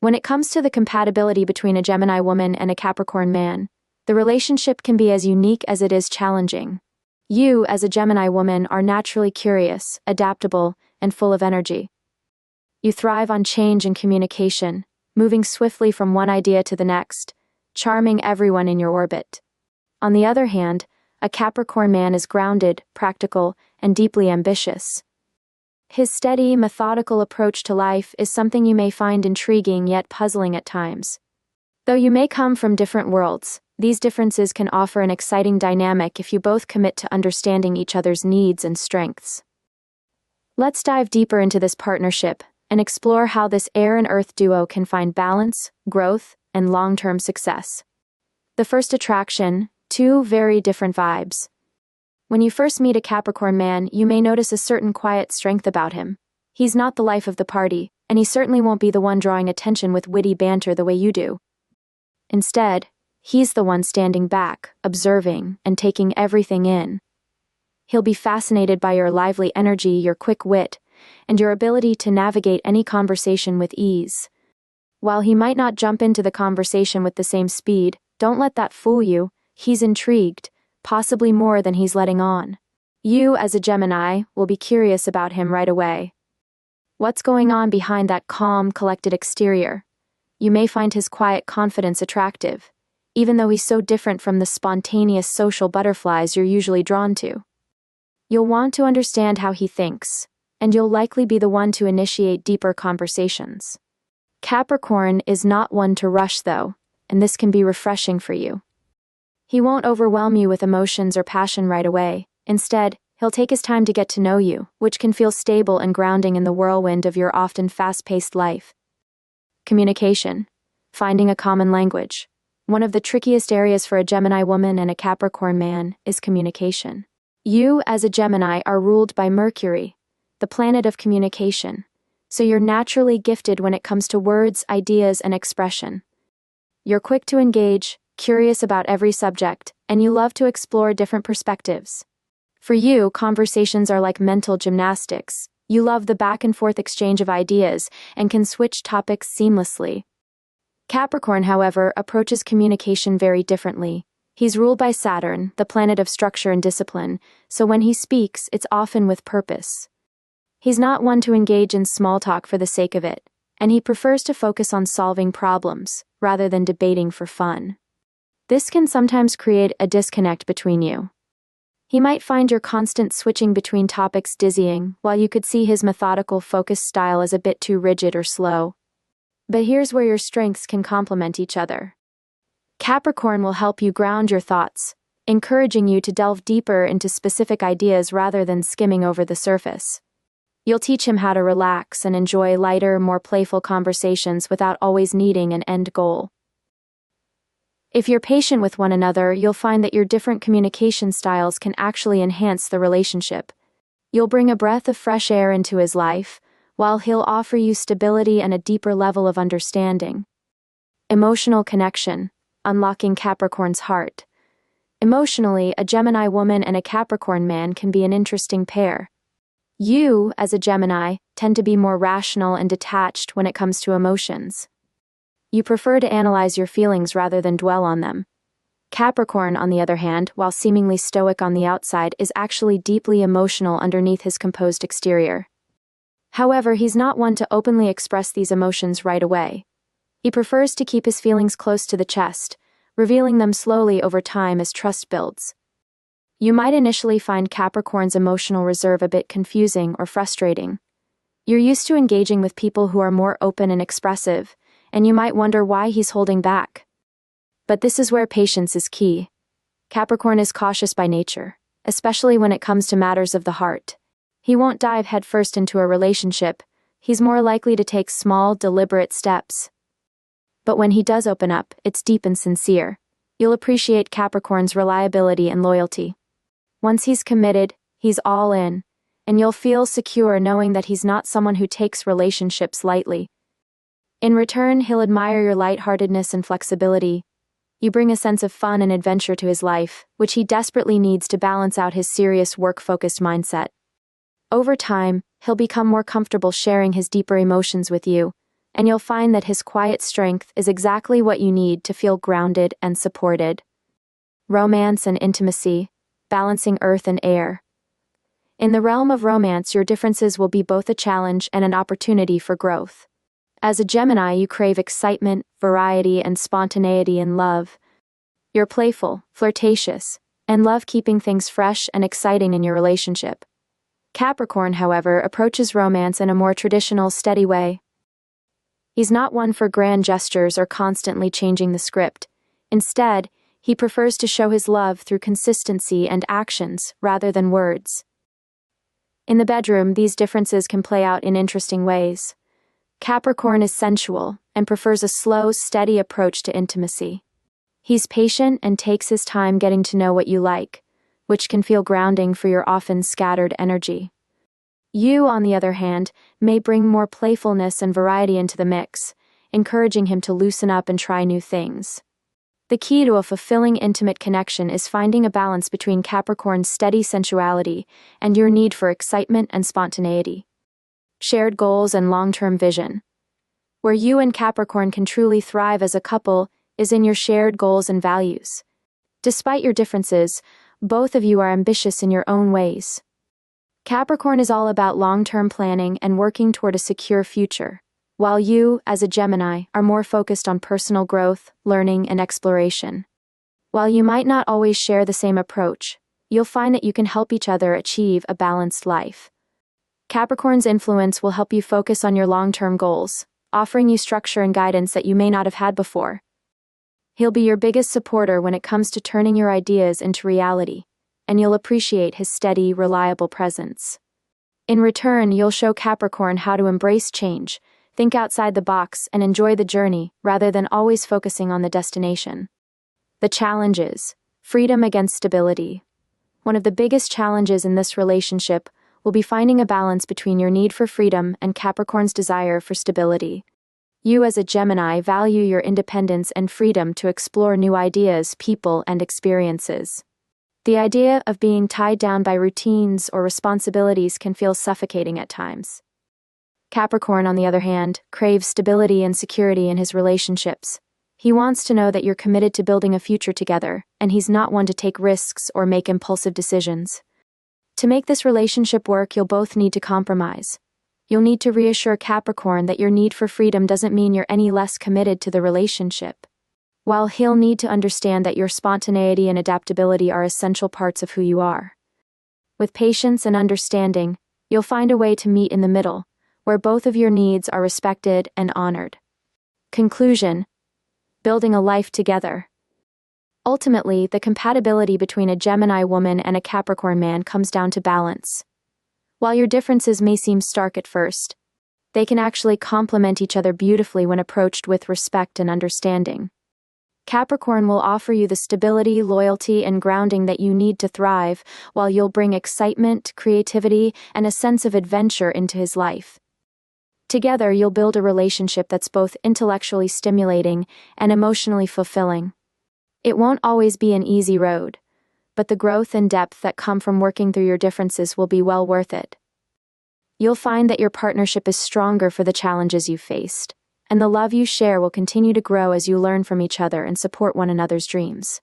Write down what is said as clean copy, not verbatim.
When it comes to the compatibility between a Gemini woman and a Capricorn man, the relationship can be as unique as it is challenging. You, as a Gemini woman, are naturally curious, adaptable, and full of energy. You thrive on change and communication, moving swiftly from one idea to the next, charming everyone in your orbit. On the other hand, a Capricorn man is grounded, practical, and deeply ambitious. His steady, methodical approach to life is something you may find intriguing yet puzzling at times. Though you may come from different worlds, these differences can offer an exciting dynamic if you both commit to understanding each other's needs and strengths. Let's dive deeper into this partnership and explore how this air and earth duo can find balance, growth, and long-term success. The first attraction, two very different vibes. When you first meet a Capricorn man, you may notice a certain quiet strength about him. He's not the life of the party, and he certainly won't be the one drawing attention with witty banter the way you do. Instead, he's the one standing back, observing, and taking everything in. He'll be fascinated by your lively energy, your quick wit, and your ability to navigate any conversation with ease. While he might not jump into the conversation with the same speed, don't let that fool you. He's intrigued, possibly more than he's letting on. You, as a Gemini, will be curious about him right away. What's going on behind that calm, collected exterior? You may find his quiet confidence attractive, even though he's so different from the spontaneous social butterflies you're usually drawn to. You'll want to understand how he thinks, and you'll likely be the one to initiate deeper conversations. Capricorn is not one to rush, though, and this can be refreshing for you. He won't overwhelm you with emotions or passion right away. Instead, he'll take his time to get to know you, which can feel stable and grounding in the whirlwind of your often fast-paced life. Communication. Finding a common language. One of the trickiest areas for a Gemini woman and a Capricorn man is communication. You, as a Gemini, are ruled by Mercury, the planet of communication, so you're naturally gifted when it comes to words, ideas, and expression. You're quick to engage, curious about every subject, and you love to explore different perspectives. For you, conversations are like mental gymnastics. You love the back-and-forth exchange of ideas and can switch topics seamlessly. Capricorn, however, approaches communication very differently. He's ruled by Saturn, the planet of structure and discipline, so when he speaks, it's often with purpose. He's not one to engage in small talk for the sake of it, and he prefers to focus on solving problems, rather than debating for fun. This can sometimes create a disconnect between you. He might find your constant switching between topics dizzying, while you could see his methodical, focused style as a bit too rigid or slow. But here's where your strengths can complement each other. Capricorn will help you ground your thoughts, encouraging you to delve deeper into specific ideas rather than skimming over the surface. You'll teach him how to relax and enjoy lighter, more playful conversations without always needing an end goal. If you're patient with one another, you'll find that your different communication styles can actually enhance the relationship. You'll bring a breath of fresh air into his life, while he'll offer you stability and a deeper level of understanding. Emotional connection. Unlocking Capricorn's heart. Emotionally, a Gemini woman and a Capricorn man can be an interesting pair. You, as a Gemini, tend to be more rational and detached when it comes to emotions. You prefer to analyze your feelings rather than dwell on them. Capricorn, on the other hand, while seemingly stoic on the outside, is actually deeply emotional underneath his composed exterior. However, he's not one to openly express these emotions right away. He prefers to keep his feelings close to the chest, revealing them slowly over time as trust builds. You might initially find Capricorn's emotional reserve a bit confusing or frustrating. You're used to engaging with people who are more open and expressive, and you might wonder why he's holding back. But this is where patience is key. Capricorn is cautious by nature, especially when it comes to matters of the heart. He won't dive headfirst into a relationship. He's more likely to take small, deliberate steps. But when he does open up, it's deep and sincere. You'll appreciate Capricorn's reliability and loyalty. Once he's committed, he's all in, and you'll feel secure knowing that he's not someone who takes relationships lightly. In return, he'll admire your lightheartedness and flexibility. You bring a sense of fun and adventure to his life, which he desperately needs to balance out his serious work-focused mindset. Over time, he'll become more comfortable sharing his deeper emotions with you, and you'll find that his quiet strength is exactly what you need to feel grounded and supported. Romance and intimacy, balancing earth and air. In the realm of romance, your differences will be both a challenge and an opportunity for growth. As a Gemini, you crave excitement, variety, and spontaneity in love. You're playful, flirtatious, and love keeping things fresh and exciting in your relationship. Capricorn, however, approaches romance in a more traditional, steady way. He's not one for grand gestures or constantly changing the script. Instead, he prefers to show his love through consistency and actions rather than words. In the bedroom, these differences can play out in interesting ways. Capricorn is sensual and prefers a slow, steady approach to intimacy. He's patient and takes his time getting to know what you like, which can feel grounding for your often scattered energy. You, on the other hand, may bring more playfulness and variety into the mix, encouraging him to loosen up and try new things. The key to a fulfilling intimate connection is finding a balance between Capricorn's steady sensuality and your need for excitement and spontaneity. Shared goals and long-term vision. Where you and Capricorn can truly thrive as a couple is in your shared goals and values. Despite your differences, both of you are ambitious in your own ways. Capricorn is all about long-term planning and working toward a secure future, while you, as a Gemini, are more focused on personal growth, learning, and exploration. While you might not always share the same approach, you'll find that you can help each other achieve a balanced life. Capricorn's influence will help you focus on your long-term goals, offering you structure and guidance that you may not have had before. He'll be your biggest supporter when it comes to turning your ideas into reality, and you'll appreciate his steady, reliable presence. In return, you'll show Capricorn how to embrace change, think outside the box, and enjoy the journey rather than always focusing on the destination. The challenges: freedom against stability. One of the biggest challenges in this relationship will be finding a balance between your need for freedom and Capricorn's desire for stability. You, as a Gemini, value your independence and freedom to explore new ideas, people, and experiences. The idea of being tied down by routines or responsibilities can feel suffocating at times. Capricorn, on the other hand, craves stability and security in his relationships. He wants to know that you're committed to building a future together, and he's not one to take risks or make impulsive decisions. To make this relationship work, you'll both need to compromise. You'll need to reassure Capricorn that your need for freedom doesn't mean you're any less committed to the relationship, while he'll need to understand that your spontaneity and adaptability are essential parts of who you are. With patience and understanding, you'll find a way to meet in the middle, where both of your needs are respected and honored. Conclusion: building a life together. Ultimately, the compatibility between a Gemini woman and a Capricorn man comes down to balance. While your differences may seem stark at first, they can actually complement each other beautifully when approached with respect and understanding. Capricorn will offer you the stability, loyalty, and grounding that you need to thrive, while you'll bring excitement, creativity, and a sense of adventure into his life. Together, you'll build a relationship that's both intellectually stimulating and emotionally fulfilling. It won't always be an easy road, but the growth and depth that come from working through your differences will be well worth it. You'll find that your partnership is stronger for the challenges you've faced, and the love you share will continue to grow as you learn from each other and support one another's dreams.